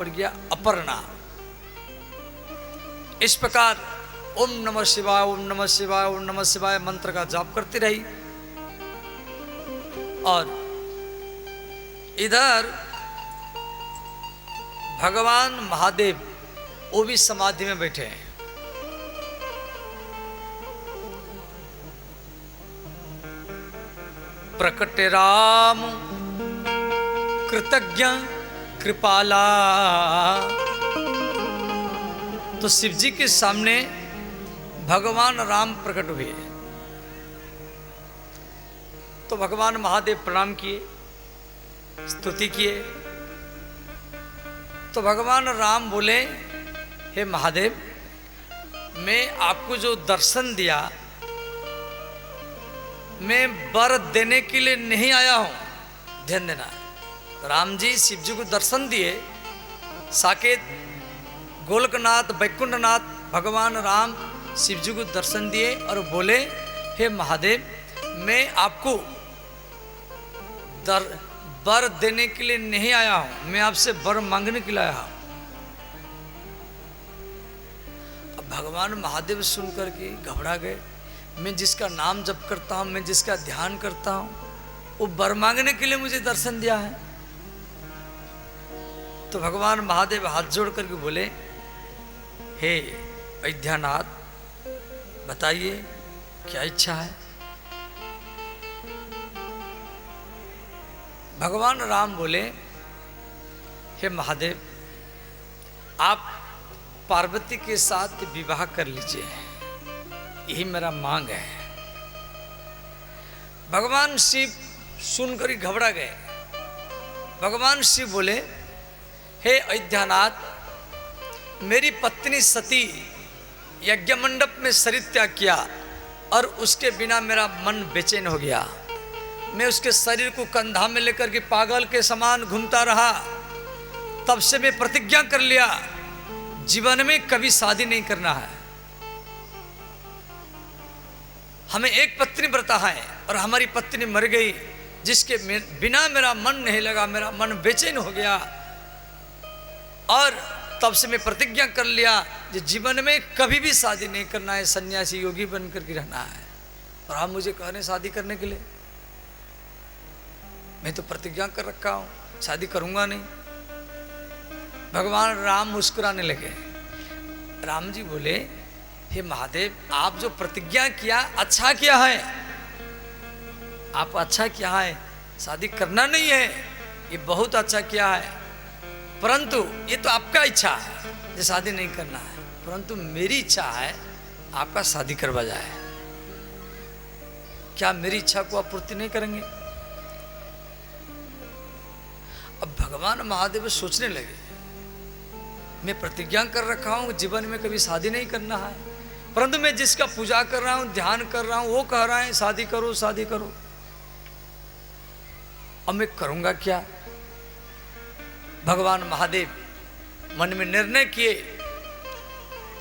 पड़ गया अपर्णा। इस प्रकार ओम नमः शिवाय ओम नमः शिवाय ओम नमः शिवाय मंत्र का जाप करती रही। और इधर भगवान महादेव वो भी समाधि में बैठे हैं। प्रकटे राम कृतज्ञ कृपाला। तो शिव जी के सामने भगवान राम प्रकट हुए। तो भगवान महादेव प्रणाम किए, स्तुति किए। तो भगवान राम बोले, हे महादेव, मैं आपको जो दर्शन दिया, मैं वर देने के लिए नहीं आया हूं। ध्यान देना है, राम जी शिव जी को दर्शन दिए। साकेत गोलकनाथ वैकुंठनाथ भगवान राम शिव जी को दर्शन दिए और बोले, हे महादेव, मैं आपको वर देने के लिए नहीं आया हूं, मैं आपसे वर मांगने के लिए आया हूं। अब भगवान महादेव सुनकर के घबरा गए। मैं जिसका नाम जप करता हूं, मैं जिसका ध्यान करता हूं, वो वर मांगने के लिए मुझे दर्शन दिया है। तो भगवान महादेव हाथ जोड़ करके बोले, हे अयोध्यानाथ, बताइए क्या इच्छा है। भगवान राम बोले, हे महादेव, आप पार्वती के साथ विवाह कर लीजिए, यही मेरा मांग है। भगवान शिव सुनकर ही घबरा गए। भगवान शिव बोले, हे अयोध्यानाथ, मेरी पत्नी सती यज्ञ मंडप में शरीर त्याग किया और उसके बिना मेरा मन बेचैन हो गया। मैं उसके शरीर को कंधा में लेकर के पागल के समान घूमता रहा। तब से मैं प्रतिज्ञा कर लिया, जीवन में कभी शादी नहीं करना है। हमें एक पत्नी व्रता है और हमारी पत्नी मर गई, जिसके बिना मेरा मन नहीं लगा, मेरा मन बेचैन हो गया। और तब से मैं प्रतिज्ञा कर लिया कि जीवन में कभी भी शादी नहीं करना है, सन्यासी योगी बनकर के रहना है। और आप मुझे कह रहे शादी करने के लिए? मैं तो प्रतिज्ञा कर रखा हूं, शादी करूंगा नहीं। भगवान राम मुस्कुराने लगे। राम जी बोले, हे महादेव, आप जो प्रतिज्ञा किया अच्छा किया है, आप अच्छा किया है। शादी करना नहीं है, ये बहुत अच्छा किया है। परंतु ये तो आपका इच्छा है जो शादी नहीं करना है, परंतु मेरी इच्छा है आपका शादी करवा जाए। क्या मेरी इच्छा को आप पूर्ति नहीं करेंगे? अब भगवान महादेव सोचने लगे, मैं प्रतिज्ञा कर रखा हूं जीवन में कभी शादी नहीं करना है, परंतु मैं जिसका पूजा कर रहा हूं, ध्यान कर रहा हूं, वो कह रहा है शादी करो शादी करो। अब मैं करूंगा क्या? भगवान महादेव मन में निर्णय किए,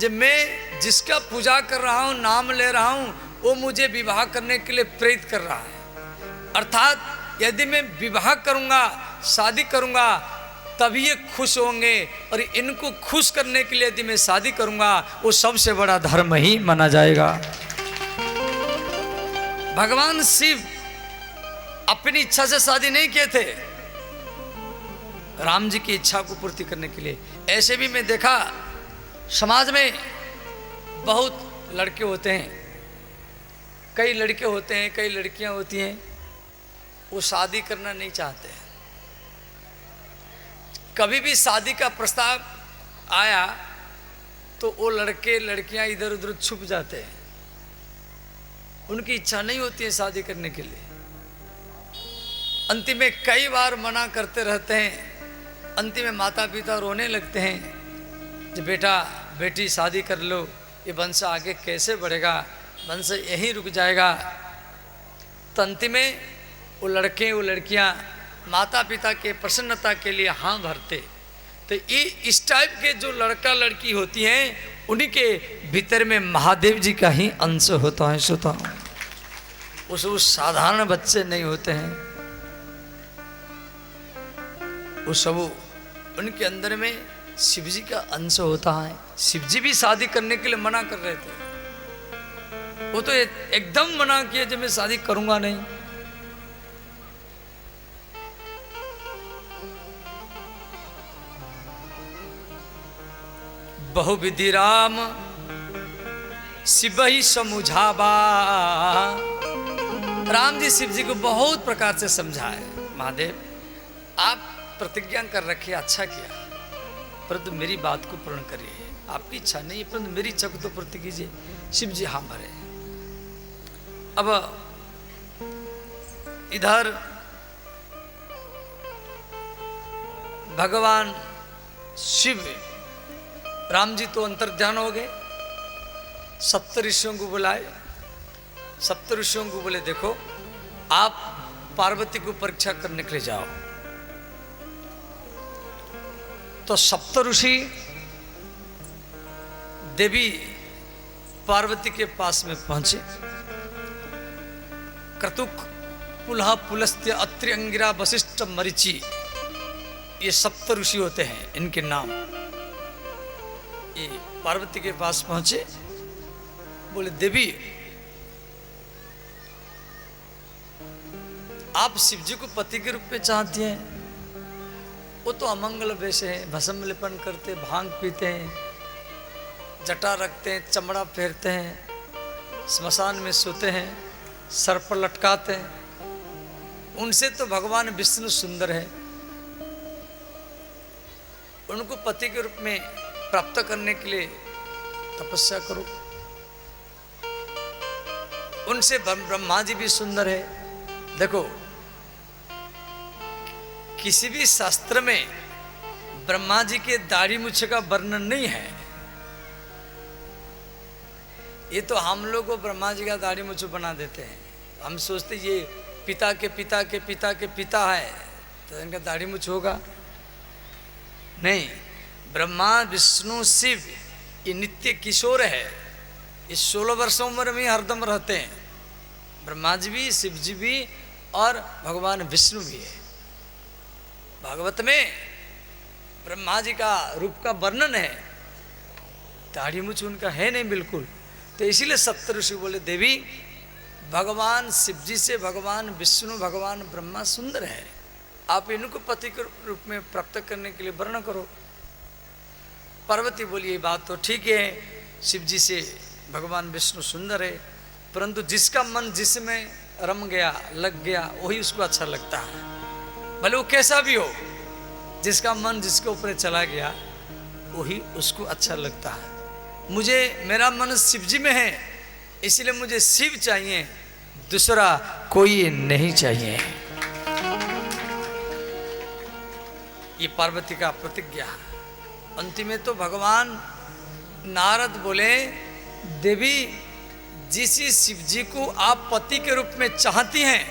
जब मैं जिसका पूजा कर रहा हूं, नाम ले रहा हूं, वो मुझे विवाह करने के लिए प्रेरित कर रहा है। अर्थात यदि मैं विवाह करूंगा, शादी करूंगा, तभी ये खुश होंगे। और इनको खुश करने के लिए यदि मैं शादी करूंगा, वो सबसे बड़ा धर्म ही माना जाएगा। भगवान शिव अपनी इच्छा से शादी नहीं किए थे, राम जी की इच्छा को पूर्ति करने के लिए। ऐसे भी मैं देखा, समाज में बहुत लड़के होते हैं, कई लड़के होते हैं, कई लड़कियां होती हैं, वो शादी करना नहीं चाहते हैं। कभी भी शादी का प्रस्ताव आया तो वो लड़के लड़कियां इधर उधर छुप जाते हैं, उनकी इच्छा नहीं होती है शादी करने के लिए। अंतिम में कई बार मना करते रहते हैं। अंतिम में माता पिता रोने लगते हैं, कि बेटा बेटी शादी कर लो, ये वंश आगे कैसे बढ़ेगा, वंश यहीं रुक जाएगा। तो अंतिम में वो लड़के वो लड़कियां माता पिता के प्रसन्नता के लिए हाँ भरते। तो ये इस टाइप के जो लड़का लड़की होती हैं, उन्हीं के भीतर में महादेव जी का ही अंश होता है। सोता हूँ उस साधारण बच्चे नहीं होते हैं, वो सब उनके अंदर में शिव जी का अंश होता है। शिव जी भी शादी करने के लिए मना कर रहे थे, वो तो एकदम मना किए जब मैं शादी करूंगा नहीं। बहुविधि राम शिव ही समुझावा। राम जी शिव जी को बहुत प्रकार से समझाए, महादेव आप प्रतिज्ञा कर रखे, अच्छा किया, परंतु मेरी बात को पूर्ण करिए। आपकी इच्छा नहीं है परंतु मेरी इच्छा को तो पूर्ति कीजिए। शिव जी हाँ भरे। अब इधर भगवान शिव, राम जी तो अंतर्ध्यान हो गए, सप्त ऋषियों को बुलाए। सप्त ऋषियों को बोले देखो आप पार्वती को परीक्षा करने के लिए जाओ। तो सप्त ऋषि देवी पार्वती के पास में पहुंचे। क्रतुक, पुलह, पुलस्त्य, अत्रि, अंगिरा, वशिष्ठ, मरीचि, ये सप्त ऋषि होते हैं, इनके नाम। ये पार्वती के पास पहुंचे, बोले देवी आप शिव जी को पति के रूप में चाहती हैं, वो तो अमंगल वैसे हैं, भस्म लेपन करते, भांग पीते हैं, जटा रखते हैं, चमड़ा फेरते हैं, स्मशान में सोते हैं, सर पर लटकाते हैं। उनसे तो भगवान विष्णु सुंदर है, उनको पति के रूप में प्राप्त करने के लिए तपस्या करो। उनसे ब्रह्मा जी भी सुंदर है। देखो किसी भी शास्त्र में ब्रह्मा जी के दाढ़ी मूछ का वर्णन नहीं है। ये तो हम लोग को ब्रह्मा जी का दाढ़ी मूछ बना देते हैं। हम सोचते ये पिता के पिता के पिता के पिता है तो इनका दाढ़ी मूछ होगा, नहीं। ब्रह्मा विष्णु शिव ये नित्य किशोर है, इस 16 वर्षों उम्र में हरदम रहते हैं। ब्रह्मा जी भी, शिव जी भी और भगवान विष्णु भी है। भागवत में ब्रह्मा जी का रूप का वर्णन है, दाढ़ी मूछ उनका है नहीं बिल्कुल। तो इसीलिए सप्त ऋषि बोले देवी भगवान शिव जी से भगवान विष्णु भगवान ब्रह्मा सुंदर है, आप इनको पति के रूप में प्राप्त करने के लिए वर्ण करो। पार्वती बोली ये बात तो ठीक है, शिव जी से भगवान विष्णु सुंदर है, परंतु जिसका मन जिसमें रम गया लग गया वही उसको अच्छा लगता है, भले वो कैसा भी हो। जिसका मन जिसके ऊपर चला गया वही उसको अच्छा लगता है। मुझे मेरा मन शिव जी में है, इसलिए मुझे शिव चाहिए, दूसरा कोई नहीं चाहिए। ये पार्वती का प्रतिज्ञा। अंतिम में तो भगवान नारद बोले देवी जिस शिव जी को आप पति के रूप में चाहती हैं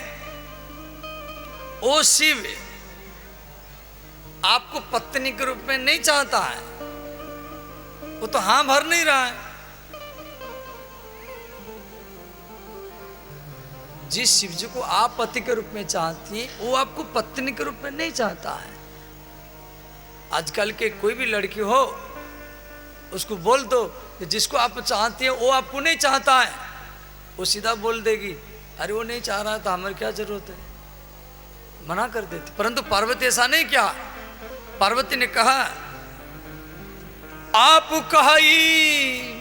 वो शिव आपको पत्नी के रूप में नहीं चाहता है, वो तो हां भर नहीं रहा है। जिस शिव जी को आप पति के रूप में चाहती हैं वो आपको पत्नी के रूप में नहीं चाहता है। आजकल के कोई भी लड़की हो उसको बोल दो कि जिसको आप चाहती हैं वो आपको नहीं चाहता है, वो सीधा बोल देगी अरे वो नहीं चाह रहा था हमारी क्या जरूरत है, मना कर देती। परंतु पार्वती ऐसा नहीं किया। पार्वती ने कहा आप कही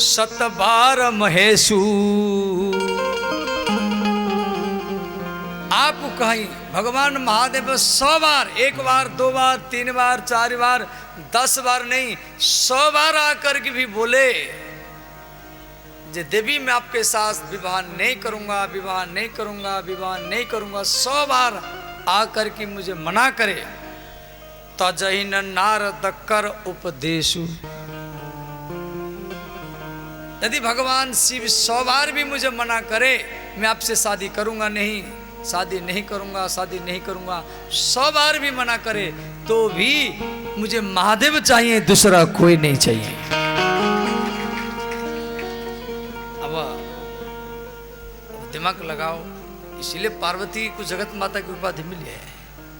सतबार महेशु, आप कही भगवान महादेव 100 बार, 1 बार 2 बार 3 बार 4 बार 10 बार नहीं 100 बार आकर के भी बोले जे देवी मैं आपके साथ विवाह नहीं करूंगा, विवाह नहीं करूंगा, विवाह नहीं करूंगा, 100 बार आकर के मुझे मना करे। तजहि न नारद कर उपदेशु, यदि भगवान शिव 100 बार भी मुझे मना करे मैं आपसे शादी करूंगा नहीं, शादी नहीं करूंगा, शादी नहीं करूंगा, 100 बार भी मना करे तो भी मुझे महादेव चाहिए, दूसरा कोई नहीं चाहिए। अब दिमाग लगाओ, इसीलिए पार्वती को जगत माता की उपाधि मिली है।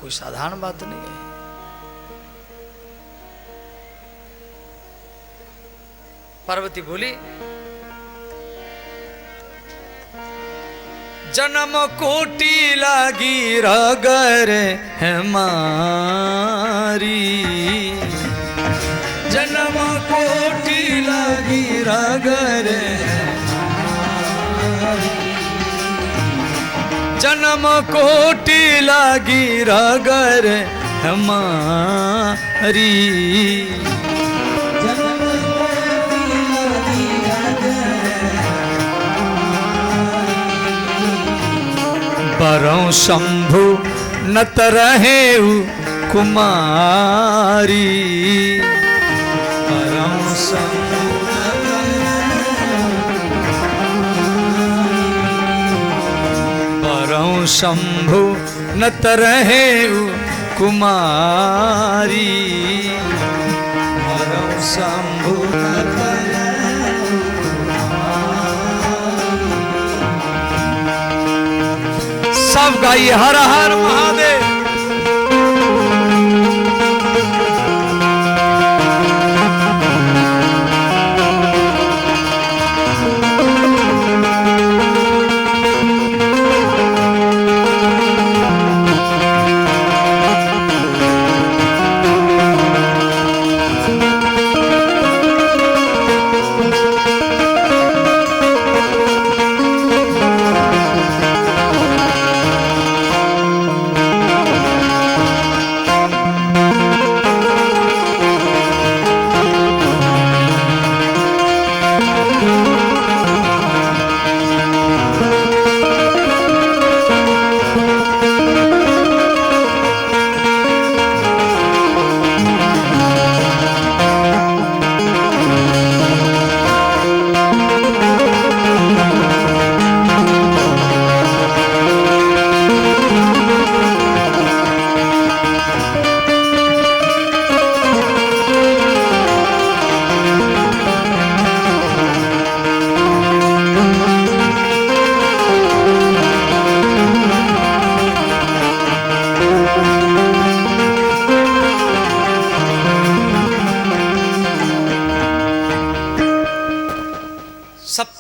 कोई साधारण बात नहीं है। पार्वती बोली, जन्म कोटि लागी रगर हमारी, जन्म कोटि लागी रगर हमारी, जन्म कोटि लागी रगर हमारी, परौ शंभु नत रहे कुमारी, परौ शंभु परौ शंभु नत रहे कुमारी, परौ शंभु नत सब गाइए हर हर महादेव।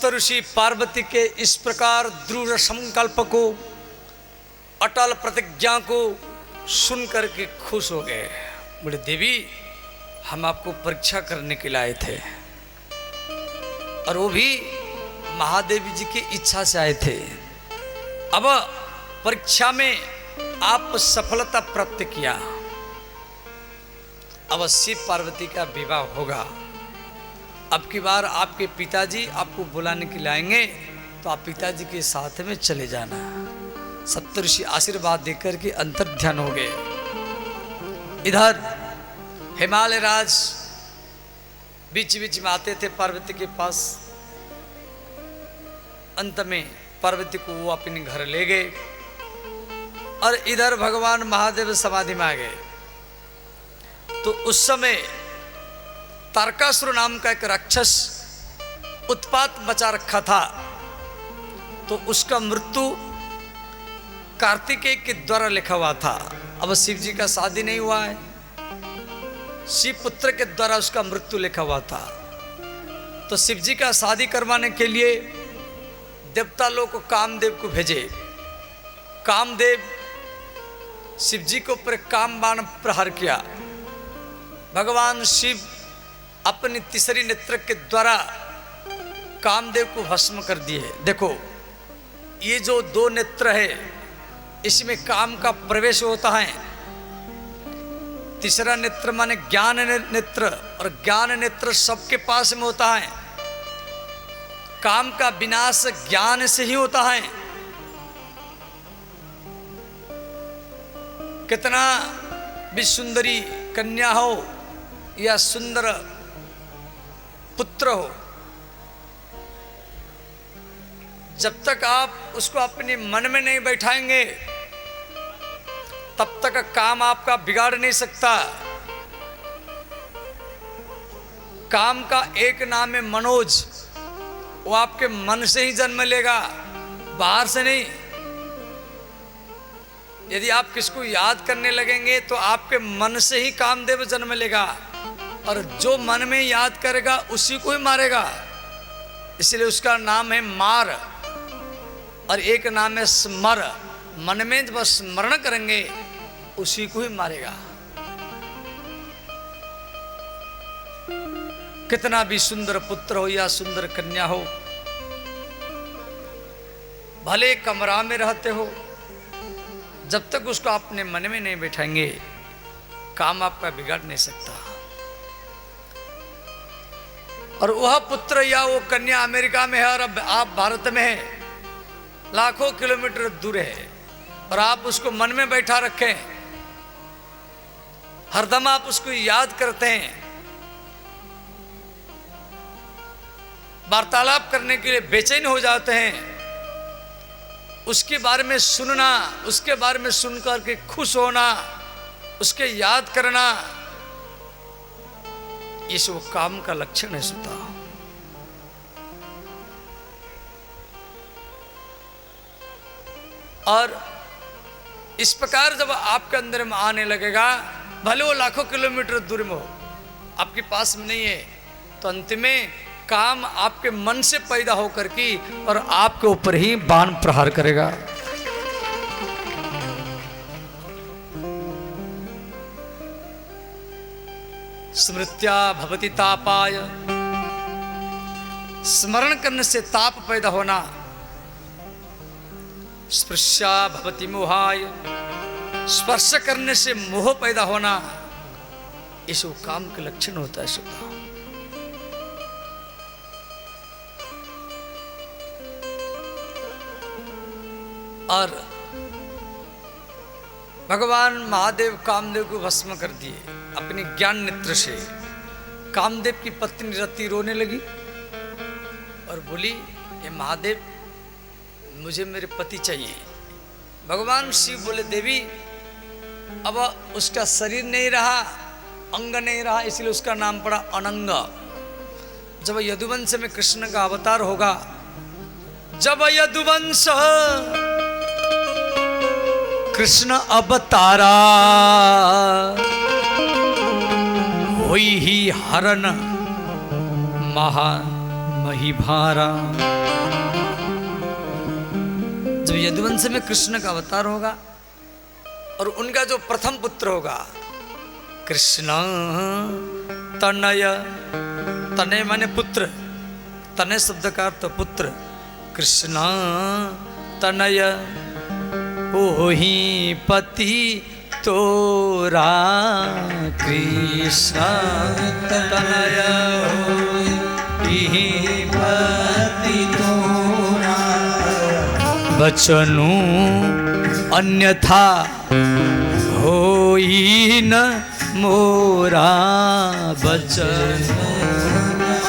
ऋषि पार्वती के इस प्रकार दृढ़ संकल्प को, अटल प्रतिज्ञा को सुन करके खुश हो गए। बोले देवी, हम आपको परीक्षा करने के लिए आए थे, और वो भी महादेवी जी की इच्छा से आए थे। अब परीक्षा में आप सफलता प्राप्त किया, अब शिव पार्वती का विवाह होगा। अब की बार आपके पिताजी आपको बुलाने के लिए आएंगे, तो आप पिताजी के साथ में चले जाना। सप्तऋषि आशीर्वाद देकर के अंतर ध्यान हो गए। इधर हिमालय राज बीच बीच में आते थे पार्वती के पास। अंत में पार्वती को वो अपने घर ले गए, और इधर भगवान महादेव समाधि में आ गए। तो उस समय तारकासुर नाम का एक राक्षस उत्पात मचा रखा था, तो उसका मृत्यु कार्तिकेय के द्वारा लिखा हुआ था। अब शिव जी का शादी नहीं हुआ है, शिव पुत्र के द्वारा उसका मृत्यु लिखा हुआ था। तो शिव जी का शादी करवाने के लिए देवता लोग को कामदेव को भेजे। कामदेव शिव जी के ऊपर काम बाण प्रहार किया। भगवान शिव अपनी तीसरी नेत्र के द्वारा कामदेव को भस्म कर दिए। देखो, ये जो दो नेत्र है, इसमें काम का प्रवेश होता है। तीसरा नेत्र माने ज्ञान नेत्र, और ज्ञान नेत्र सबके पास में होता है। काम का विनाश ज्ञान से ही होता है। कितना भी सुंदरी कन्या हो या सुंदर पुत्र हो, जब तक आप उसको अपने मन में नहीं बैठाएंगे, तब तक काम आपका बिगाड़ नहीं सकता। काम का एक नाम है मनोज, वो आपके मन से ही जन्म लेगा, बाहर से नहीं। यदि आप किसको याद करने लगेंगे तो आपके मन से ही कामदेव जन्म लेगा, और जो मन में याद करेगा उसी को ही मारेगा। इसलिए उसका नाम है मार, और एक नाम है स्मर। मन में जब स्मरण करेंगे उसी को ही मारेगा। कितना भी सुंदर पुत्र हो या सुंदर कन्या हो, भले कमरा में रहते हो, जब तक उसको अपने मन में नहीं बैठाएंगे काम आपका बिगाड़ नहीं सकता। और वह पुत्र या वो कन्या अमेरिका में है और अब आप भारत में है, लाखों किलोमीटर दूर है, और आप उसको मन में बैठा रखें, हरदम आप उसको याद करते हैं, वार्तालाप करने के लिए बेचैन हो जाते हैं, उसके बारे में सुनना, उसके बारे में सुनकर के खुश होना, उसके याद करना, ये सब काम का लक्षण है सुता। और इस प्रकार जब आपके अंदर में आने लगेगा, भले वो लाखों किलोमीटर दूर में हो, आपके पास में नहीं है, तो अंत में काम आपके मन से पैदा होकर के और आपके ऊपर ही बाण प्रहार करेगा। स्मृत्या भवति तापाय, स्मरण करने से ताप पैदा होना। स्पर्शा भवति मोहाय, स्पर्श करने से मोह पैदा होना। ये सब काम के लक्षण होता है सुधा। और भगवान महादेव कामदेव को भस्म कर दिए अपने ज्ञान नेत्र से। कामदेव की पत्नी रति रोने लगी और बोली, ये महादेव, मुझे मेरे पति चाहिए। भगवान शिव बोले, देवी अब उसका शरीर नहीं रहा, अंग नहीं रहा, इसलिए उसका नाम पड़ा अनंग। जब यदुवंश में कृष्ण का अवतार होगा, जब यदुवंश कृष्ण अवतारा, होई ही हरण महामहिभारा। जब यदुवंश में कृष्ण का अवतार होगा और उनका जो प्रथम पुत्र होगा कृष्ण तनय, तनय माने पुत्र, तनय शब्द का अर्थ पुत्र। कृष्ण तनय ओही पति तोरा, कृष्ण तनय ओही पति तोरा। बचनु अन्यथा होई न मोरा, बचनु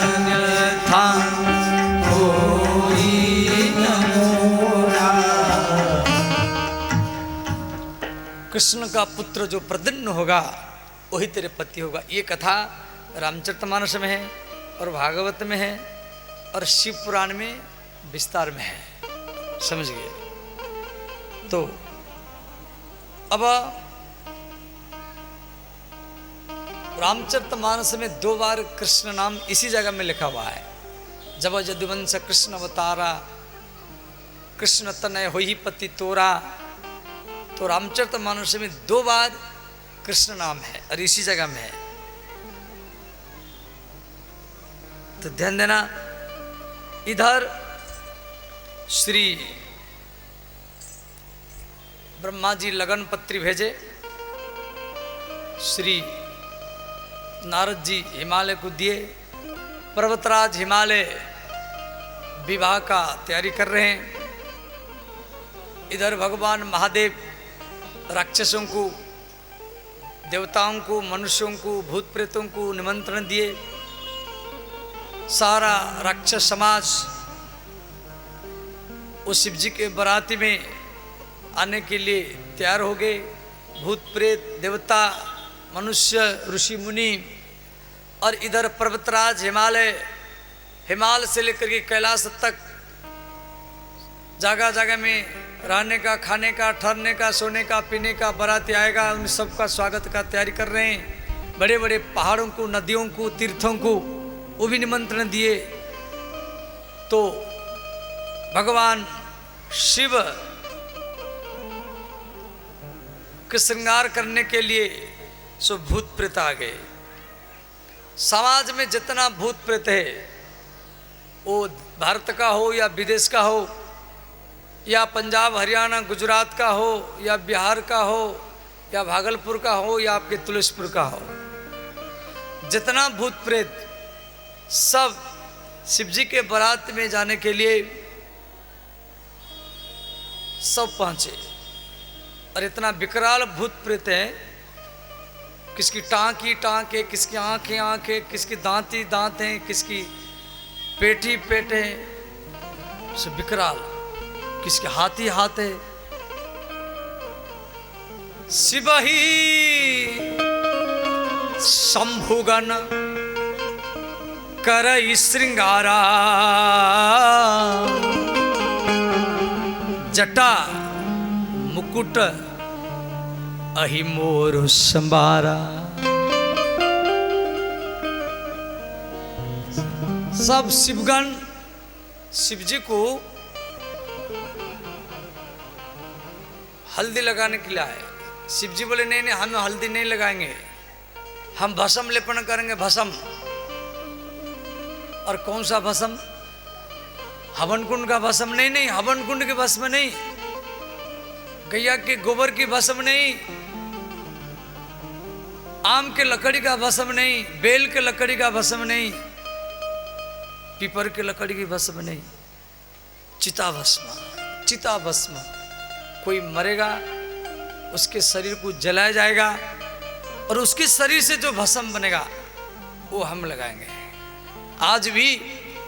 अन्यथा होई न मोरा। कृष्ण का पुत्र जो प्रद्युम्न होगा वही तेरे पति होगा। ये कथा रामचरितमानस में है और भागवत में है और शिव पुराण में विस्तार में है, समझ गए। तो अब रामचरितमानस में 2 बार कृष्ण नाम इसी जगह में लिखा हुआ है। जब यदुवंश कृष्ण अवतारा, कृष्ण तनय होई पति तोरा, तो रामचरितमानस में 2 बार कृष्ण नाम है और इसी जगह में है। तो ध्यान देना, इधर श्री ब्रह्मा जी लगन पत्री भेजे, श्री नारद जी हिमालय को दिए, पर्वतराज हिमालय विवाह का तैयारी कर रहे हैं। इधर भगवान महादेव राक्षसों को, देवताओं को, मनुष्यों को, भूत प्रेतों को निमंत्रण दिए। सारा राक्षस समाज उस शिव जी के बराती में आने के लिए तैयार हो गए। भूत प्रेत, देवता, मनुष्य, ऋषि मुनि, और इधर पर्वतराज हिमालय, हिमालय से लेकर के कैलाश तक जगह जगह में रहने का, खाने का, ठहरने का, सोने का, पीने का, बाराती आएगा उन सबका स्वागत का तैयारी कर रहे हैं। बड़े बड़े पहाड़ों को, नदियों को, तीर्थों को वो भी निमंत्रण दिए। तो भगवान शिव के श्रृंगार करने के लिए सो भूत प्रेत आ गए। समाज में जितना भूत प्रेत है, वो भारत का हो या विदेश का हो, या पंजाब, हरियाणा, गुजरात का हो, या बिहार का हो, या भागलपुर का हो, या आपके तुलसीपुर का हो, जितना भूत प्रेत सब शिव जी के बारात में जाने के लिए सब पहुंचे। और इतना विकराल भूत प्रेत है, किसकी टांक ही टांक है, किसकी आंख ही आंख है, किसकी दांत ही दांत हैं, किसकी पेट ही पेट है, सब विकराल, किसके हाथ ही हाथ है। शिव ही शंभुगन करई श्रृंगारा, जटा मुकुट अहि मोर संबारा। सब शिवगण शिव जी को हल्दी लगाने के लिए आए। शिव जी बोले नहीं नहीं, हम हल्दी नहीं लगाएंगे, हम भस्म लेपन करेंगे, भस्म। और कौन सा भस्म? हवन कुंड का भस्म? नहीं नहीं, हवन कुंड के भस्म नहीं, गैया के गोबर की भस्म नहीं, आम के लकड़ी का भस्म नहीं, बेल के लकड़ी का भस्म नहीं, पीपर के लकड़ी की भस्म नहीं, चिता भस्म। चिता भस्म, कोई मरेगा उसके शरीर को जलाया जाएगा और उसके शरीर से जो भस्म बनेगा वो हम लगाएंगे। आज भी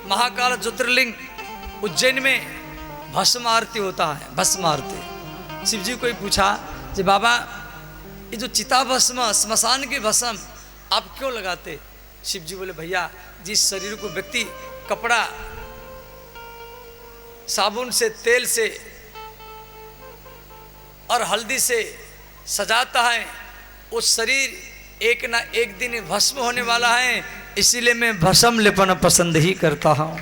महाकाल ज्योतिर्लिंग उज्जैन में भस्म आरती होता है, भस्म आरती। शिव जी को ही पूछा कि बाबा ये जो चिता भस्म, स्मशान की भस्म आप क्यों लगाते? शिव जी बोले भैया, जिस शरीर को व्यक्ति कपड़ा, साबुन से, तेल से और हल्दी से सजाता है, वो शरीर एक ना एक दिन भस्म होने वाला है, इसीलिए मैं भस्म लेपन पसंद ही करता हूं।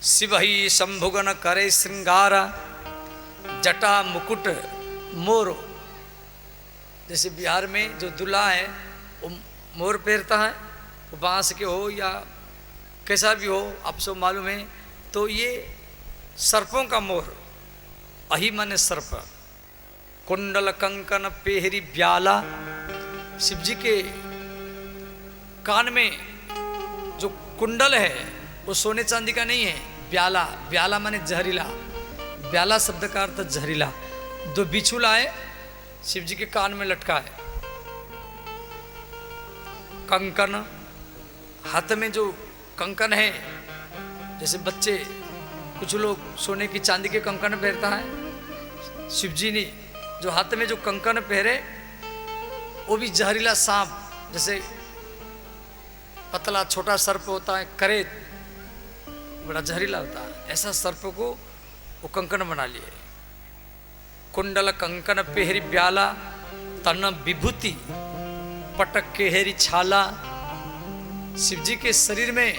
शिव ही शंभुगन करे श्रृंगारा, जटा मुकुट मोर। जैसे बिहार में जो दूल्हा है वो मोर पहनता है, वो बांस के हो या कैसा भी हो, आप सब मालूम है। तो ये सर्पों का मोर, अहि माने सर्प। कुंडल कंकन पेहरी ब्याला, शिव जी के कान में जो कुंडल है वो सोने चांदी का नहीं है, ब्याला। ब्याला माने जहरीला, ब्याला शब्द का अर्थ जहरीला। दो बिछुला है शिव जी के कान में लटका है। कंकन, हाथ में जो कंकन है, जैसे बच्चे कुछ लोग सोने की चांदी के कंकन पहनता है, शिव जी ने जो हाथ में जो कंकन पहरे वो भी जहरीला सांप, जैसे पतला छोटा सर्प होता है करेत, बड़ा जहरीला होता है, ऐसा सर्प को वो कंकन बना लिए। कुंडल कंकन पेहरी ब्याला, तन विभूति पटक केहरी छाला। शिव जी के शरीर में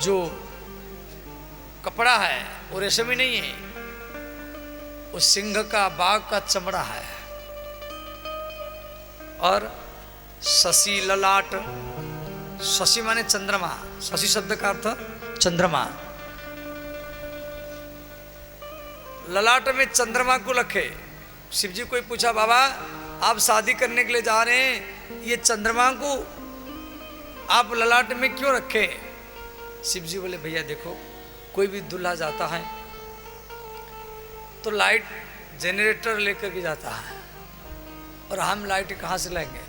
जो कपड़ा है वो रेशमी नहीं है, वो सिंह का, बाघ का चमड़ा है। और शशि ललाट, शशि माने चंद्रमा, शशि शब्द का अर्थ चंद्रमा। ललाट में चंद्रमा को रखे। शिव जी को पूछा बाबा आप शादी करने के लिए जा रहे हैं, ये चंद्रमा को आप ललाट में क्यों रखे? शिव जी बोले भैया देखो, कोई भी दूल्हा जाता है तो लाइट जनरेटर लेकर के जाता है, और हम लाइट कहाँ से लाएंगे?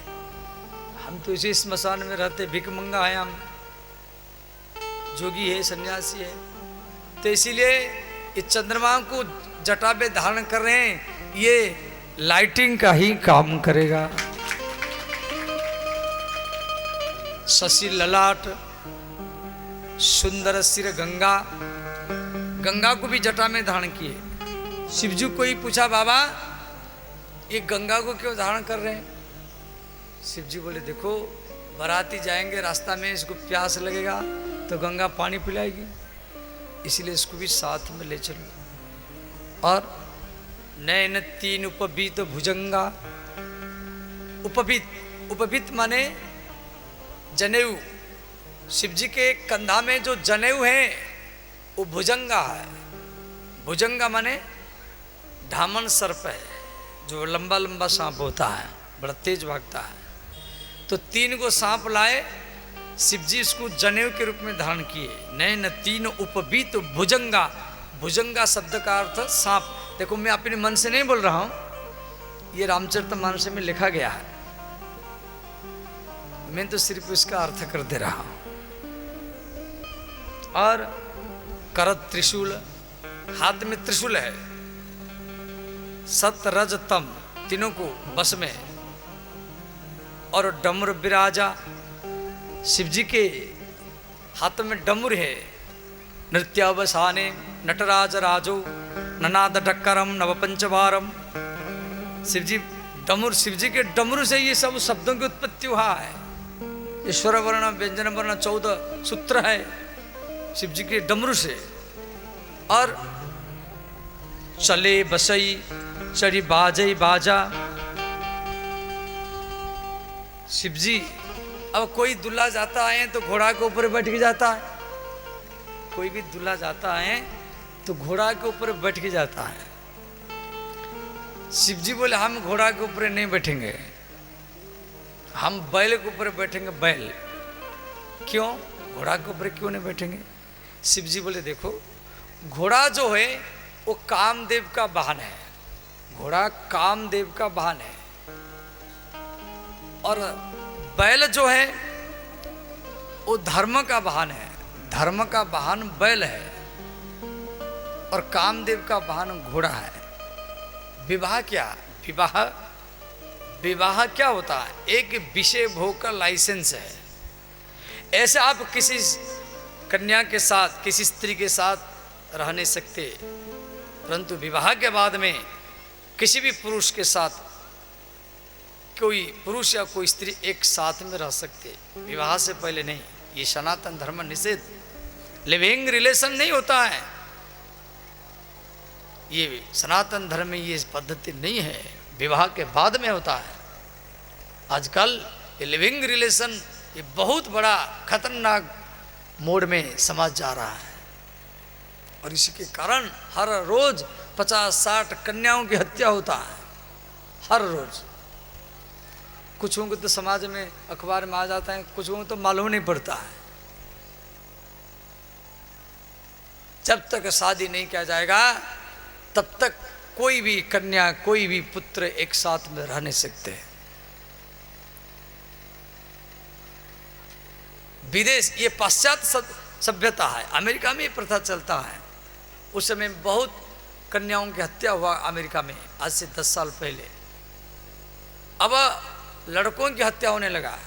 हम तो इसी स्मशान में रहते, भिखमंगा है, हम जोगी है, सन्यासी है। तो इसीलिए इस चंद्रमा को जटा पे धारण कर रहे हैं, ये लाइटिंग का ही काम करेगा। शशि ललाट, सुंदर सिर गंगा, गंगा को भी जटा में धारण किए। शिवजी को ही पूछा, बाबा ये गंगा को क्यों धारण कर रहे हैं? शिवजी बोले, देखो बाराती जाएंगे, रास्ता में इसको प्यास लगेगा तो गंगा पानी पिलाएगी, इसलिए इसको भी साथ में ले चलो। और नैन तीन उपबीत भुजंगा, उपबीत माने जनेऊ। शिवजी के कंधा में जो जनेऊ है वो भुजंगा है। भुजंगा माने धामन सर्प है, जो लंबा लंबा सांप होता है, बड़ा तेज भागता है। तो 3 को सांप लाए, शिवजी इसको जनेऊ के रूप में धारण किए। नैन तीन उपबीत भुजंगा, भुजंगा शब्द का अर्थ सांप। देखो मैं अपने मन से नहीं बोल रहा हूं, ये रामचरितमानस में लिखा गया है, मैं तो सिर्फ इसका अर्थ कर दे रहा हूं। और करत त्रिशूल, हाथ में त्रिशूल है। सत रज तम, तीनों को बस में। और डमर विराजा, शिवजी के हाथ में डमर है। नृत्यावसाने नटराज राजो ननाद डक्करम नवपंचवारम। शिवजी डमरू, शिवजी के डमरू से ये सब शब्दों की उत्पत्ति हुआ है। ईश्वर वर्ण व्यंजन वर्ण 14 सूत्र है शिवजी के डमरू से। और चले बसई चढ़ी बाजई बाजा। शिवजी, अब कोई दूल्हा जाता है तो घोड़ा के ऊपर बैठ के जाता है, कोई भी दूल्हा जाता है तो घोड़ा के ऊपर बैठ के जाता है। शिवजी बोले, हम घोड़ा के ऊपर नहीं बैठेंगे, हम बैल के ऊपर बैठेंगे। बैल क्यों? घोड़ा के ऊपर क्यों नहीं बैठेंगे? शिवजी बोले, देखो घोड़ा जो है वो कामदेव का वाहन है, घोड़ा कामदेव का वाहन है। और बैल जो है वो धर्म का वाहन है, धर्म का वाहन बैल है। और कामदेव का वाहन घोड़ा है। विवाह क्या? विवाह, विवाह क्या होता है? एक विषय भोग का लाइसेंस है। ऐसे आप किसी कन्या के साथ, किसी स्त्री के साथ रह नहीं सकते, परंतु विवाह के बाद में किसी भी पुरुष के साथ कोई पुरुष या कोई स्त्री एक साथ में रह सकते, विवाह से पहले नहीं। ये सनातन धर्म निषेध, लिविंग रिलेशन नहीं होता है। ये सनातन धर्म में ये पद्धति नहीं है, विवाह के बाद में होता है। आजकल ये लिविंग रिलेशन ये बहुत बड़ा खतरनाक मोड में समाज जा रहा है। और इसी के कारण हर रोज 50-60 कन्याओं की हत्या होता है, हर रोज। कुछ को तो समाज में अखबार में आ जाता है, कुछ को तो मालूम नहीं पड़ता है। जब तक शादी नहीं किया जाएगा तब तक कोई भी कन्या, कोई भी पुत्र एक साथ में रह नहीं सकते। विदेश, ये पाश्चात्य सभ्यता है। अमेरिका में ये प्रथा चलता है। उस समय बहुत कन्याओं की हत्या हुआ अमेरिका में, आज से 10 साल पहले। अब लड़कों की हत्या होने लगा।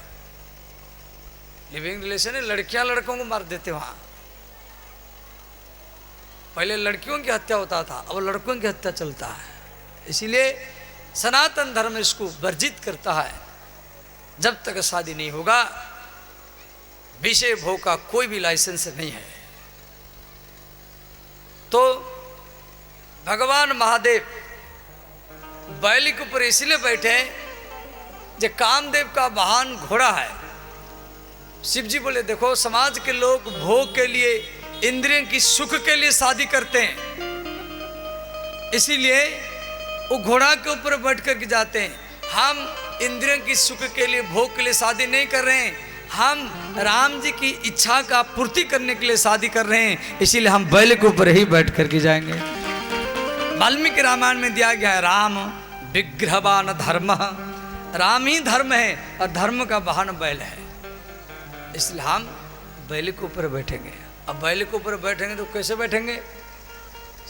लिविंग रिलेशन है, लड़कियां लड़कों को मार देते वहां। पहले लड़कियों की हत्या होता था, अब लड़कों की हत्या चलता है। इसीलिए सनातन धर्म इसको वर्जित करता है। जब तक शादी नहीं होगा विषय भोग का कोई भी लाइसेंस नहीं है। तो भगवान महादेव बैल के ऊपर इसलिए बैठे जो कामदेव का वाहन घोड़ा है। शिव जी बोले, देखो समाज के लोग भोग के लिए, इंद्रियों की सुख के लिए शादी करते हैं, इसीलिए वो घोड़ा के ऊपर बैठ कर के जाते हैं। हम इंद्रियों की सुख के लिए, भोग के लिए शादी नहीं कर रहे हैं, हम राम जी की इच्छा का पूर्ति करने के लिए शादी कर रहे हैं, इसीलिए हम बैल के ऊपर ही बैठ कर के जाएंगे। वाल्मीकि रामायण में दिया गया है, राम विग्रहवान धर्म, राम ही धर्म है और धर्म का वाहन बैल है, इसलिए हम बैल के ऊपर बैठेंगे। अब बैल के ऊपर बैठेंगे तो कैसे बैठेंगे?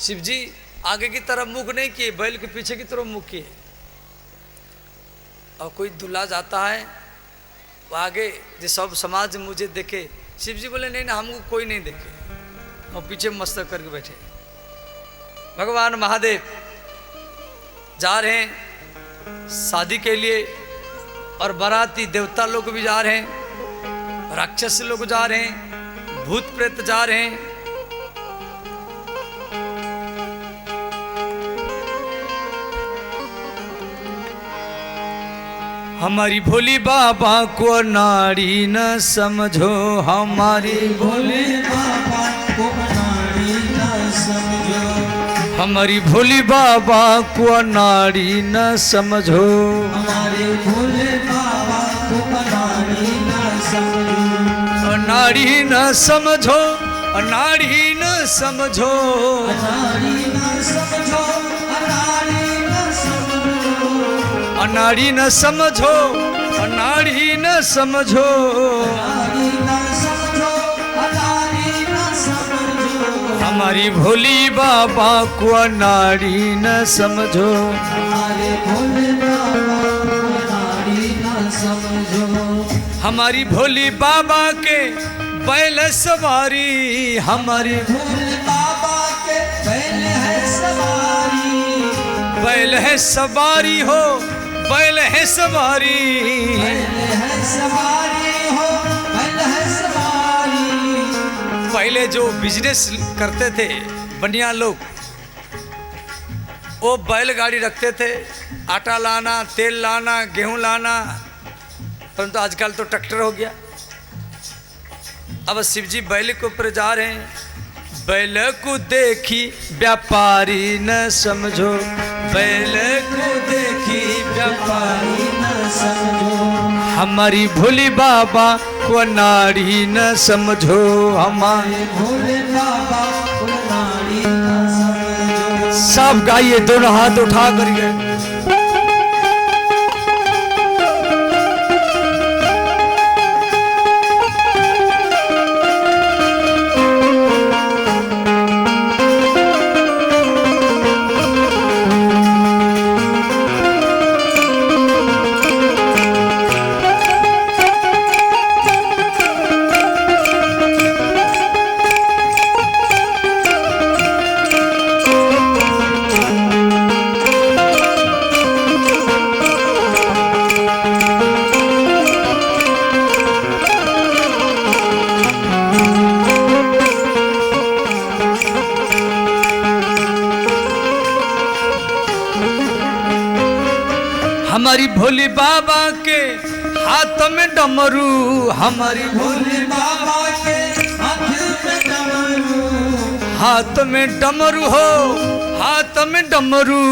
शिव जी आगे की तरफ मुख नहीं किए, बैल के पीछे की तरफ मुख किए। और कोई दूल्हा जाता है वो आगे, जो सब समाज मुझे देखे। शिव जी बोले, नहीं ना, हमको कोई नहीं देखे, और पीछे मस्तक करके बैठे। भगवान महादेव जा रहे हैं शादी के लिए, और बाराती देवता लोग भी जा रहे हैं, राक्षस लोग जा रहे हैं, भूत प्रेत जा रहे हैं। हमारी भोली बाबा को नाड़ी न समझो, हमारी भोले बाबा को नाड़ी न समझो, हमारी भोली बाबा को नाड़ी न समझो, हमारे भोले बाबा को नाड़ी न समझो, नाड़ी न समझो, नाड़ी न समझो, नाड़ी न समझो, अनाड़ी न समझो, अनाड़ी न समझो, हमारी भोली बाबा को अनाड़ी न समझो, हमारे भोले बाबा को अनाड़ी न समझो, हमारी भोली बाबा के बैल सवारी, हमारे भोले बाबा के बैल है सवारी, बैल है सवारी हो, बैल है सवारी, बैल है सवारी हो, बैल है सवारी। पहले जो बिजनेस करते थे बनिया लोग, वो बैलगाड़ी रखते थे, आटा लाना, तेल लाना, गेहूं लाना, परंतु आजकल तो ट्रैक्टर हो गया। अब शिवजी बैल के ऊपर जा रहे हैं, बैल को देखी व्यापारी न समझो, बैल को देखी व्यापारी न समझो, हमारी भोली बाबा को नाड़ी न समझो, हमारे भोले बाबा को नाड़ी न समझो। सब गाइए, दोनों हाथ उठा करिए। हमारी भोले बाबा के हाथ में डमरू, हमारी भोले बाबा के हाथ में डमरू, हाथ में डमरू हो, हाथ में डमरू,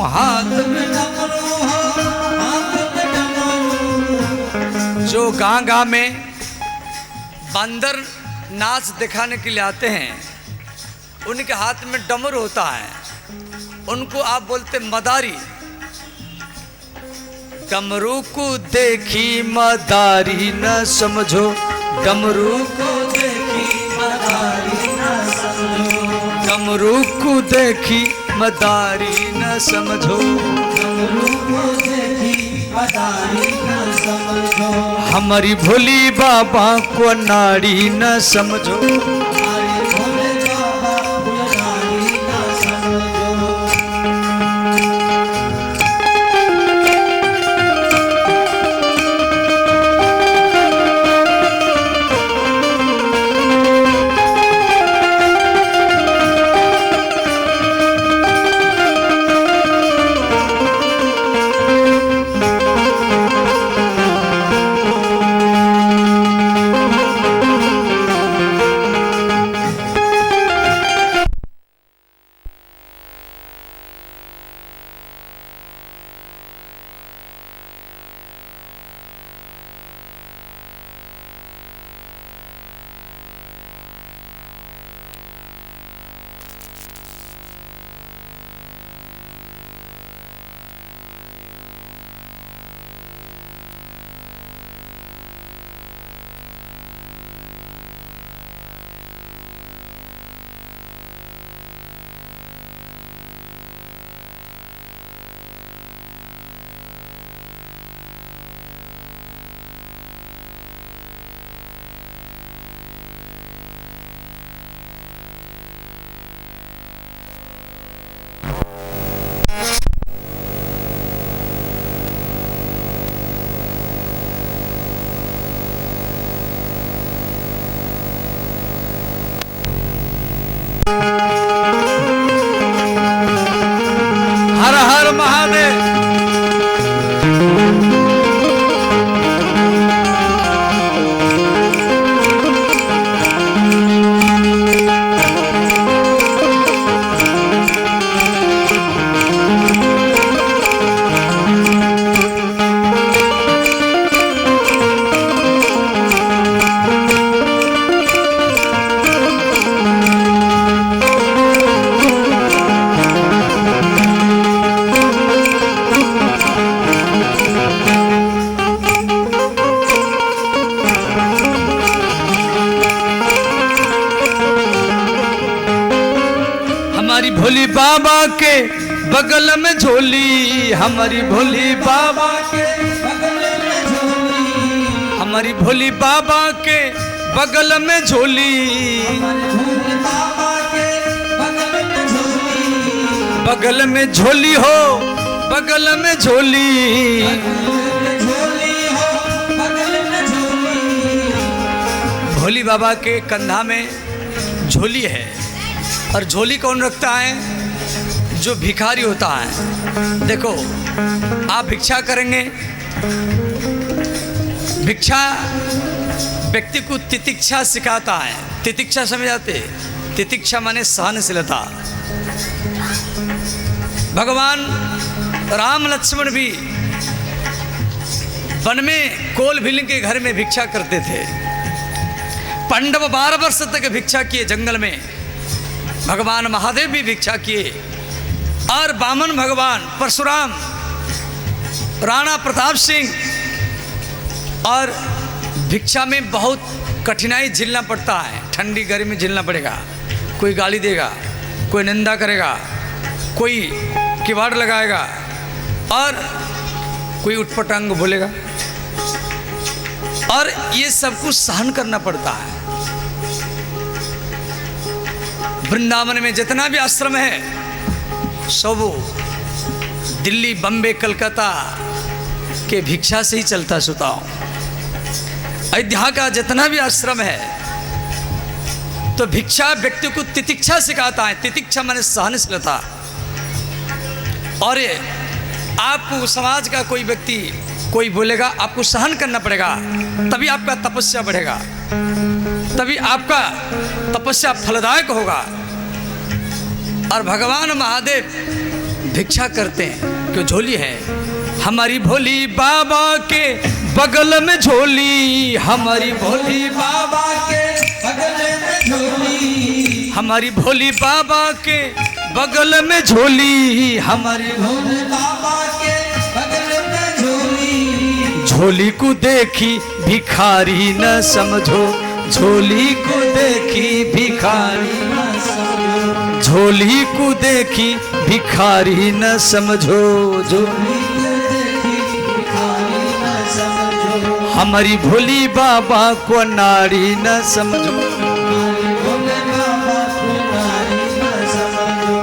हाथ में डमरू हो, हाथ में डमरू। जो गांगा में बंदर नाच दिखाने के लिए आते हैं, उनके हाथ में डमरू होता है, उनको आप बोलते मदारी। डमरू को देखी मदारी न समझो, डमरू को देखी मदारी न समझो, डमरू को देखी मदारी न समझो, डमरू को देखी मदारी न समझो, हमारी भोली बाबा को नाड़ी न समझो, हमारी भोले बाबा को नाड़ी न समझो। हर महादेव। हमारी भोली बाबा के बगल में झोली, हमारी भोली बाबा के बगल में झोली, हमारी भोली बाबा के बगल में झोली, बगल में झोली हो, बगल में झोली, भोली बाबा के कंधा में झोली है। और झोली कौन रखता है? जो भिखारी होता है। देखो, आप भिक्षा करेंगे, भिक्षा व्यक्ति को तितिक्षा सिखाता है। तितिक्षा समझ आते? तितिक्षा माने सहनशीलता। भगवान राम लक्ष्मण भी वन में कोल भील के घर में भिक्षा करते थे। पांडव 12 वर्ष तक भिक्षा किए जंगल में। भगवान महादेव भी भिक्षा किए। और वामन भगवान परशुराम, राणा प्रताप सिंह, और भिक्षा में बहुत कठिनाई झेलना पड़ता है। ठंडी गर्मी झेलना पड़ेगा। कोई गाली देगा, कोई निंदा करेगा, कोई किवाड़ लगाएगा, और कोई उटपटांग बोलेगा, और ये सब कुछ सहन करना पड़ता है। वृंदावन में जितना भी आश्रम है सब दिल्ली, बम्बे, कलकत्ता के भिक्षा से ही चलता सुता हूँ। अयोध्या का जितना भी आश्रम है तो भिक्षा व्यक्ति को तितिक्षा सिखाता है। तितिक्षा माने सहनशीलता। और आपको समाज का कोई व्यक्ति कोई बोलेगा, आपको सहन करना पड़ेगा, तभी आपका तपस्या बढ़ेगा, तभी आपका तपस्या फलदायक होगा। और भगवान महादेव भिक्षा करते हैं, क्यों? झोली है। हमारी भोली बाबा के बगल में झोली, हमारी भोली बाबा के बगल में झोली, हमारी भोली बाबा के बगल में झोली, हमारी भोली बाबा के बगल में झोली। झोली को देखी भिखारी न समझो, झोली को देखी भिखारी न समझो, झोली को देखी भिखारी न समझो, झोली को देखी भिखारी न समझो। हमारी भोली बाबा को नारी न समझो, हमारी भोले बाबा को नारी न समझो।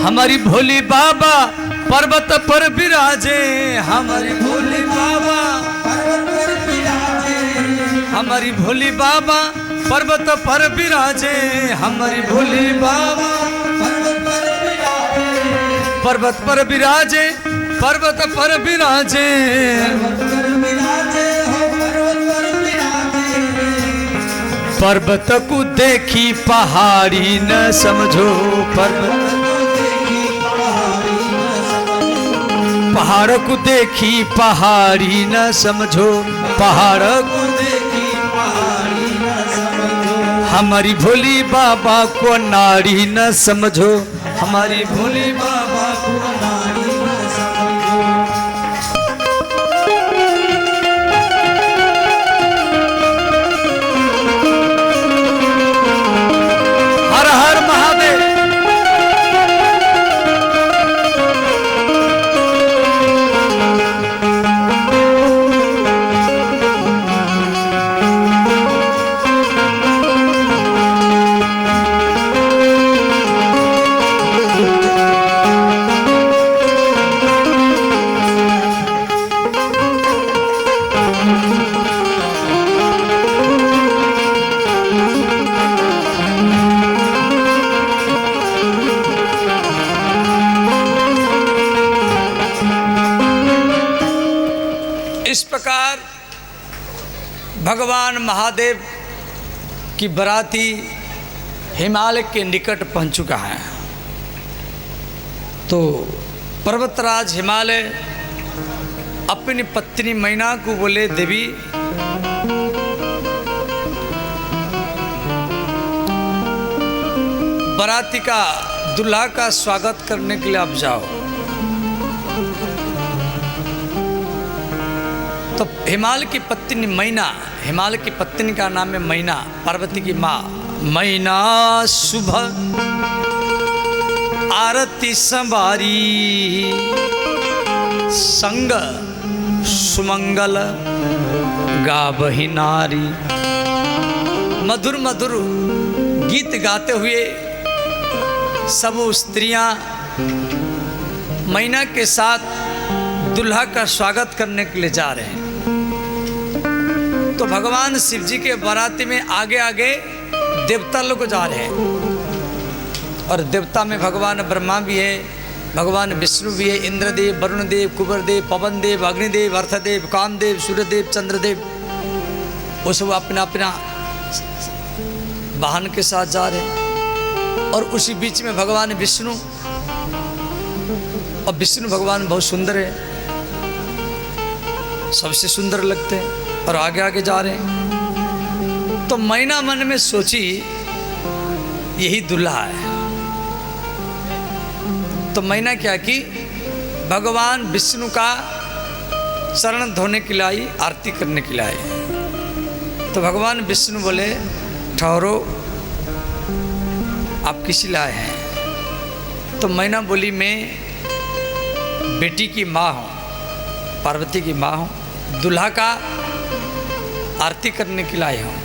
हमारी भोली बाबा पर्वत पर विराजे, हमारी भोली बाबा पर्वत पर विराजे, हमारी भोली बाबा पर्वत पर विराजे, हमारी भोली बाबा पर्वत पर विराजे, पर्वत पर विराजे, पर्वत पर विराजे, पर्वत को देखी पहाड़ी न समझो, पर्वत पहाड़ को देखी पहाड़ी न समझो, पहाड़ को देखी पहाड़ी न समझो। हमारी भोली बाबा को नारी न समझो, हमारी भोली बाबा को प्रकार भगवान महादेव की बराती हिमालय के निकट पहुंच चुका है। तो पर्वतराज हिमालय अपनी पत्नी मैना को बोले, देवी बराती का दूल्हा का स्वागत करने के लिए आप जाओ। तो हिमालय की पत्नी मैना, हिमालय की पत्नी का नाम है मैना, पार्वती की माँ। मैना सुबह आरती संवारी, संग सुमंगल गावही नारी। मधुर मधुर गीत गाते हुए सब स्त्रियां मैना के साथ दुल्हा का स्वागत करने के लिए जा रहे हैं। तो भगवान शिव जी के बाराती में आगे आगे देवता लोग जा रहे हैं। और देवता में भगवान ब्रह्मा भी है, भगवान विष्णु भी है, इंद्रदेव, वरुणदेव, कुबेरदेव, पवनदेव, अग्निदेव, अर्थदेव, कामदेव, सूर्यदेव, चंद्रदेव, वो सब अपना अपना वाहन के साथ जा रहे हैं। और उसी बीच में भगवान विष्णु, और विष्णु भगवान बहुत सुंदर है, सबसे सुंदर लगते हैं और आगे आगे जा रहे हैं। तो मैना मन में सोची यही दूल्हा है। तो मैना क्या की, भगवान विष्णु का शरण धोने के लिए आई, आरती करने के लिए आई। तो भगवान विष्णु बोले, ठहरो, आप किसी लाए हैं? तो मैना बोली, मैं बेटी की माँ हूँ, पार्वती की माँ हूँ, दूल्हा का आरती करने के लिए आई हूँ।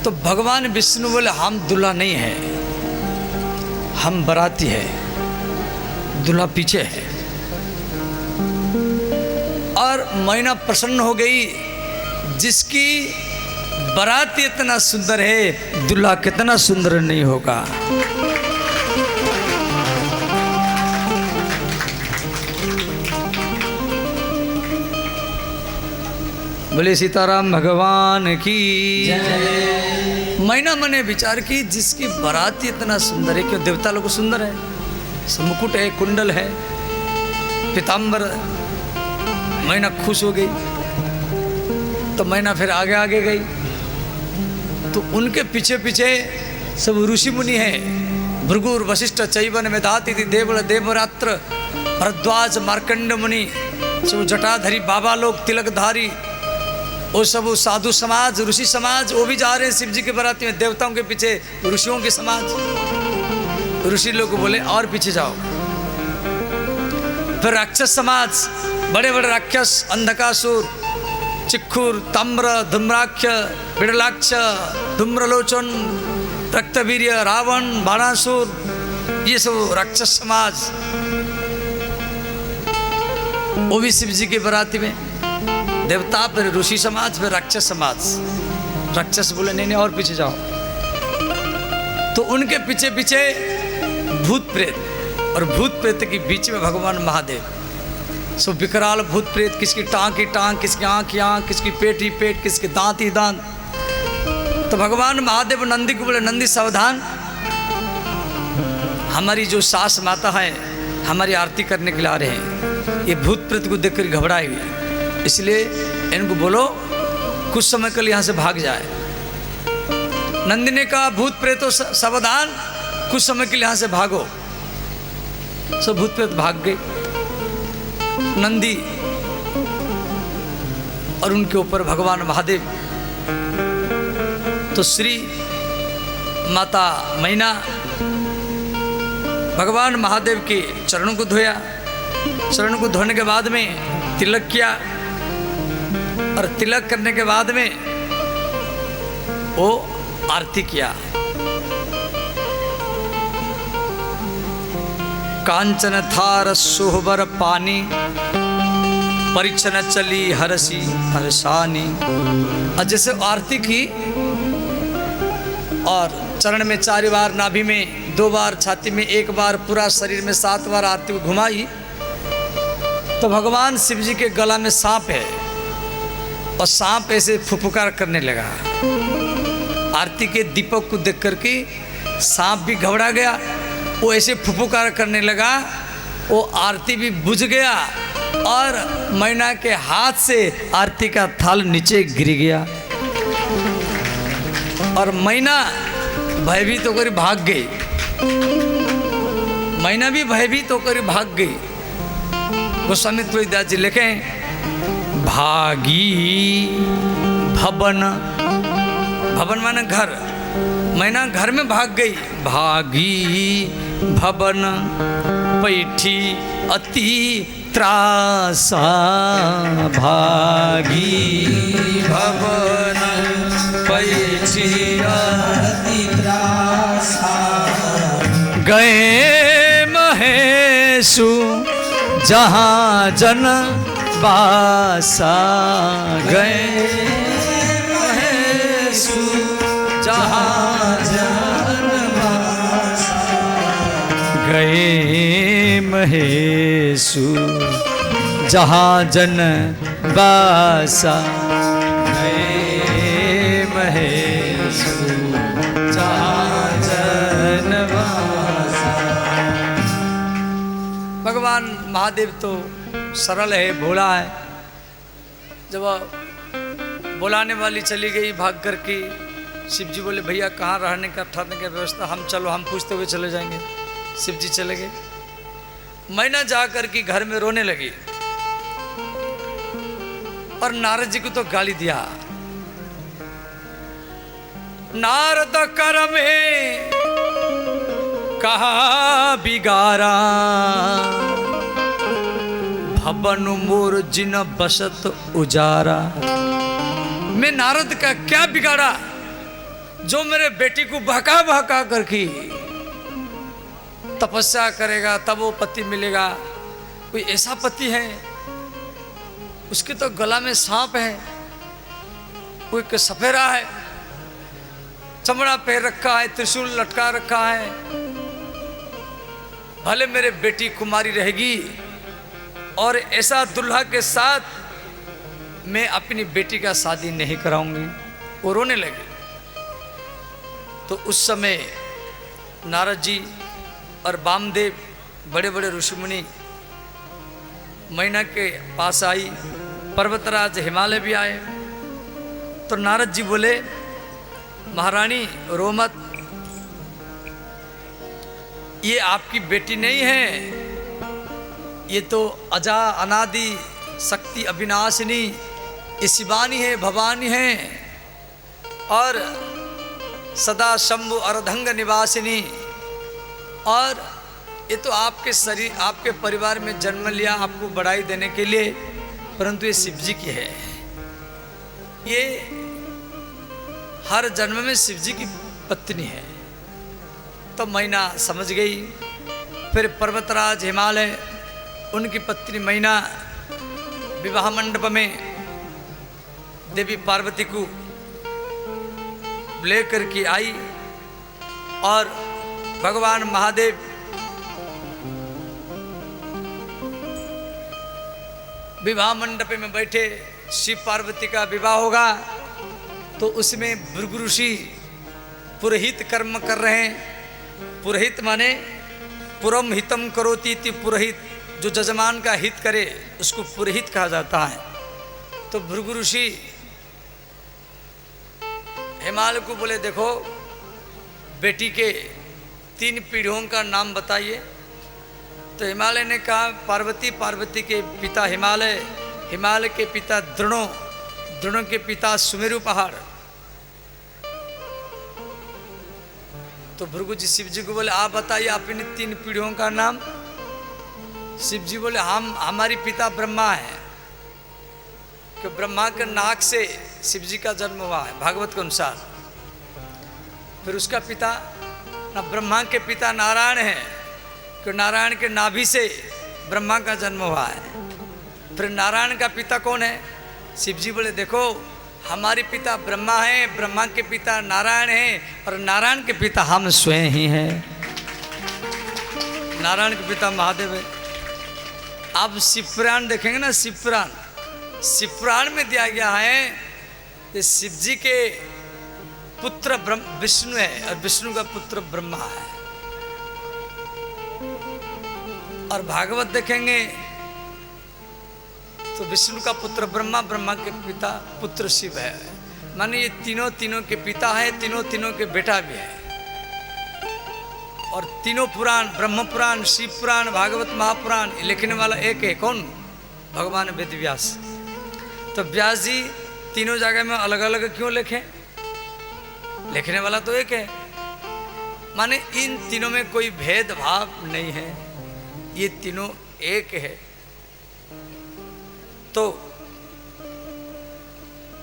तो भगवान विष्णु बोले, हम दूल्हा नहीं है, हम बराती है, दूल्हा पीछे है। और मैना प्रसन्न हो गई, जिसकी बारात इतना सुंदर है, दूल्हा कितना सुंदर नहीं होगा। बोले सीताराम भगवान की जय। मैना मने विचार की, जिसकी बारात इतना सुंदर है, क्यों देवता लोग सुंदर है, मुकुट है, कुंडल है, पीताम्बर। मैना खुश हो गई। तो मैना फिर आगे आगे गई। तो उनके पीछे पीछे सब ऋषि मुनि हैं, भृगुर, वशिष्ठ, चैवन, मेधातिथि, देवल, देवरात्र, भरद्वाज, मार्कंड मुनि, सब जटाधरी बाबा लोग, तिलकधारी, वो सब साधु समाज, ऋषि समाज, वो भी जा रहे हैं शिव जी के बाराती में। देवताओं के पीछे ऋषियों के समाज। ऋषि लोग बोले, और पीछे जाओ। फिर राक्षस समाज, बड़े बड़े राक्षस, अंधकासुर, चिक्खुर, ताम्र, धूम्राक्ष, बिड़लाक्ष, धूम्रलोचन, रक्तवीर्य, रावण, बाणासुर, ये सब राक्षस समाज, वो भी शिव जी के बाराती में। देवता, फिर ऋषि समाज, फिर राक्षस समाज। राक्षस बोले, नहीं नहीं, और पीछे जाओ। तो उनके पीछे पीछे भूत प्रेत, और भूत प्रेत के बीच में भगवान महादेव। सो विकराल भूत प्रेत, किसकी टांग की टांग, किसकी आंख की आंख, किसकी पेट ही पेट, किसके दांत ही दांत। तो भगवान महादेव नंदी को बोले, नंदी सावधान, हमारी जो सास माता है हमारी आरती करने के लिए आ रहे हैं, ये भूत प्रेत को देखकर घबराए हुए, इसलिए इनको बोलो कुछ समय के लिए यहाँ से भाग जाए। नंदी ने कहा, भूत प्रेतो सावधान, कुछ समय के लिए यहाँ से भागो। सब भूत प्रेत भाग गए। नंदी और उनके ऊपर भगवान महादेव। तो श्री माता मैना भगवान महादेव के चरणों को धोया। चरणों को धोने के बाद में तिलक किया, और तिलक करने के बाद में वो आरती किया। कांचन थार सोहबर पानी, परिचन चली हरसी हरसानी। और जैसे आरती की, और चरण में 4 बार, नाभि में 2 बार, छाती में 1 बार, पूरा शरीर में 7 बार आरती को घुमाई। तो भगवान शिव जी के गला में सांप है और सांप ऐसे फुफुकार करने लगा। आरती के दीपक को देख करके सांप भी घबरा गया, वो ऐसे फुफुकार करने लगा, वो आरती भी बुझ गया और मैना के हाथ से आरती का थाल नीचे गिर गया और मैना भयभीत होकर भाग गई। मैना भी भयभीत होकर भाग गई। गोस्वामी तुलसीदास जी लिखे, भागी भवन, भवन माने घर, मैना घर में भाग गई। भागी भवन पैठी अति त्रासा, भागी भवन पैठी अति त्रासा, गए महेशु जहाँ जन बासा, गए महेशु जहाँ जन बासा, गए महेशु जहाँ जन बासा, गए महेशु जहाँ जन बासा। भगवान महादेव तो सरल है, भोला है। जब बुलाने वाली चली गई भाग करके, शिव जी बोले भैया कहाँ रहने का ठहरने की व्यवस्था, हम चलो, हम पूछते हुए चले जाएंगे। शिव जी चले गए। मैना जा करके घर में रोने लगी और नारद जी को तो गाली दिया। नारद कर में कहा बिगारा, भवन मोर जिन बसत उजारा। मैं नारद का क्या बिगाड़ा जो मेरे बेटी को बहका बहका करके तपस्या करेगा तब वो पति मिलेगा। कोई ऐसा पति है, उसके तो गला में सांप है, कोई के सफेरा है, चमड़ा पैर रखा है, त्रिशूल लटका रखा है। भले मेरे बेटी कुमारी रहेगी और ऐसा दुल्हा के साथ मैं अपनी बेटी का शादी नहीं कराऊंगी। वो रोने लगे। तो उस समय नारद जी और वामदेव बड़े बड़े ऋषिमुनि मैना के पास आई, पर्वतराज हिमालय भी आए। तो नारद जी बोले महारानी रो मत, ये आपकी बेटी नहीं है, ये तो अजा अनादि शक्ति अविनाशिनी, ये शिवानी है, भवानी है और सदा शंभु अर्धंग निवासिनी। और ये तो आपके शरीर, आपके परिवार में जन्म लिया आपको बड़ाई देने के लिए, परंतु ये शिव जी की है। ये हर जन्म में शिव जी की पत्नी है। तो मैना समझ गई। फिर पर्वतराज हिमालय, उनकी पत्नी मैना विवाह मंडप में देवी पार्वती को लेकर के आई और भगवान महादेव विवाह मंडप में बैठे। शिव पार्वती का विवाह होगा तो उसमें भृगु ऋषि पुरोहित कर्म कर रहे हैं। पुरोहित माने पुरम हितम करोति इति पुरोहित, जो जजमान का हित करे उसको पुरोहित कहा जाता है। तो भृगु ऋषि हिमालय को बोले देखो बेटी के 3 पीढ़ियों का नाम बताइए। तो हिमालय ने कहा पार्वती, पार्वती के पिता हिमालय, हिमालय के पिता द्रोणों, द्रोणों के पिता सुमेरु पहाड़। तो भृगु जी शिव जी को बोले आप बताइए अपनी 3 पीढ़ियों का नाम। शिव जी बोले हमारी पिता ब्रह्मा है, कि ब्रह्मा के नाक से शिव जी का जन्म हुआ है भागवत के अनुसार। फिर उसका पिता ना ब्रह्मा के पिता नारायण है, कि नारायण के नाभि से ब्रह्मा का जन्म हुआ है। फिर नारायण का पिता कौन है? शिव जी बोले देखो हमारे पिता ब्रह्मा है, ब्रह्मा के पिता नारायण है और नारायण के पिता हम स्वयं ही हैं। नारायण के पिता महादेव है। आप शिवपुराण देखेंगे ना, शिवपुराण, शिवपुराण में दिया गया है कि शिव जी के पुत्र विष्णु है और विष्णु का पुत्र ब्रह्मा है। और भागवत देखेंगे तो विष्णु का पुत्र ब्रह्मा, ब्रह्मा के पिता पुत्र शिव है। माने ये तीनों के पिता है, तीनों के बेटा भी है। और तीनों पुराण, ब्रह्म पुराण, शिव पुराण, भागवत महापुराण, लिखने वाला एक है, कौन? भगवान वेद व्यास। तो व्यास जी तीनों जगह में अलग अलग क्यों लिखे? लिखने वाला तो एक है। माने इन तीनों में कोई भेदभाव नहीं है, ये तीनों एक है। तो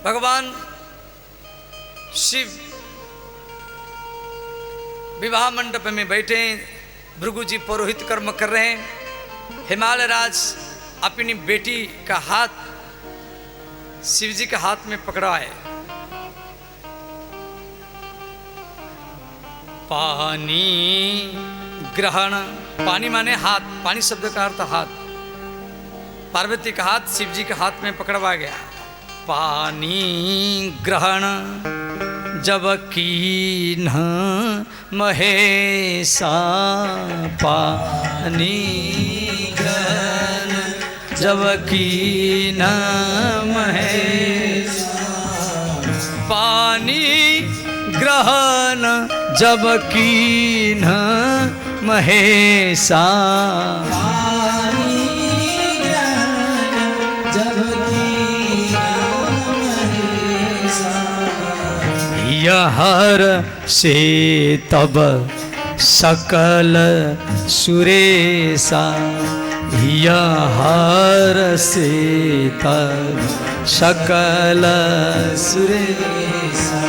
भगवान शिव विवाह मंडप में बैठे, भृगु जी पुरोहित कर्म कर रहे हैं। हिमालय राज अपनी बेटी का हाथ शिव जी के हाथ में पकड़ा है। पानी ग्रहण, पानी माने हाथ, पानी शब्द का अर्थ हाथ। पार्वती का हाथ शिव जी के हाथ में पकड़वा गया। पानी ग्रहण जब कीन्ह महेशा, पानी ग्रहण जब कीन्ह महेशा, पानी ग्रहण जब कीन्ह महेशा, हर से तब सकल सुरेशा, हर से तब सकल सुरेशा।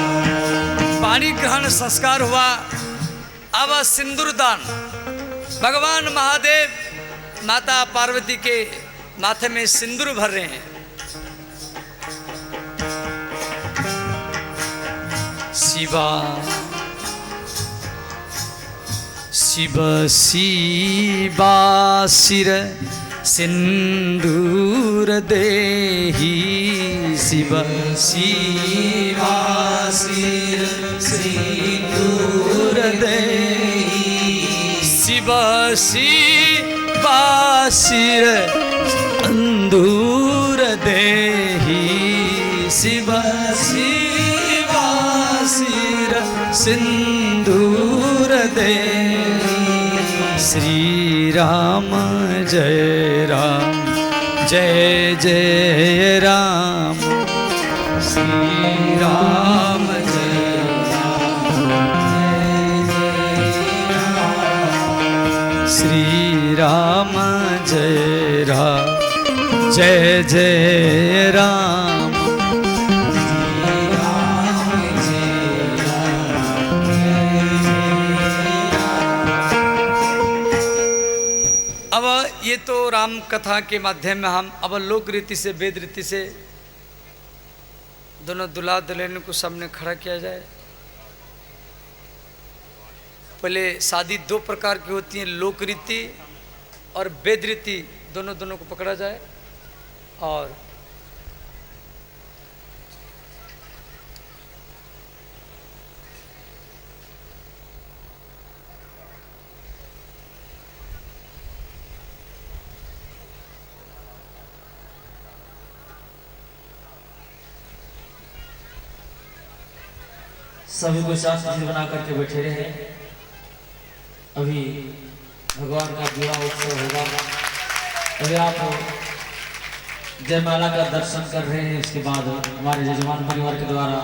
पानी ग्रहण संस्कार हुआ। अब सिंदूर दान, भगवान महादेव माता पार्वती के माथे में सिंदूर भर रहे हैं। शिवा शिव शिवा सिर सिंदूर देहि, शिव शिवा सिर सिंदूर देहि, शिव शिवा सिर सिंदूर देहि, शिव शिवा सिर सिंदूर देहि। श्री राम जय राम, जय जय राम, श्री राम जय राम, श्री राम जय राम, जय जय राम। अब ये तो राम कथा के माध्यम में हम अब लोक रीति से, वेद रीति से दोनों दुल्हा दुल्हन को सामने खड़ा किया जाए। पहले शादी दो प्रकार की होती है, लोक रीति और वेद रीति, दोनों को पकड़ा जाए। और सभी को साथ बना करके बैठे रहे। अभी भगवान का विवाह उत्सव होगा। अभी आप जयमाला का दर्शन कर रहे हैं। इसके बाद हमारे जजमान परिवार के द्वारा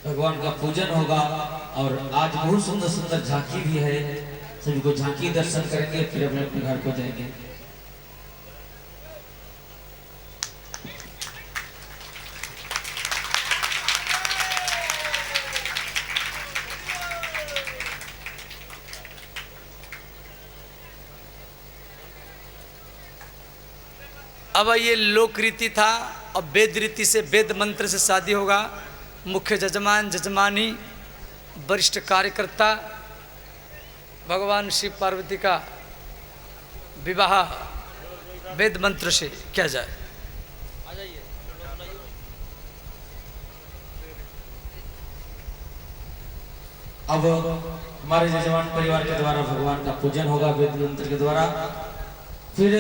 भगवान का पूजन होगा। और आज बहुत सुंदर सुंदर झांकी भी है। सभी को झांकी दर्शन करेंगे, फिर अपने अपने घर को जाएंगे। अब ये लोक रीति था। अब वेद रीति से, वेद मंत्र से शादी होगा। मुख्य जजमान, जजमानी, वरिष्ठ कार्यकर्ता, भगवान शिव पार्वती का विवाह वेद मंत्र से किया जाए। अब हमारे जजमान परिवार के द्वारा भगवान का पूजन होगा वेद मंत्र के द्वारा। फिर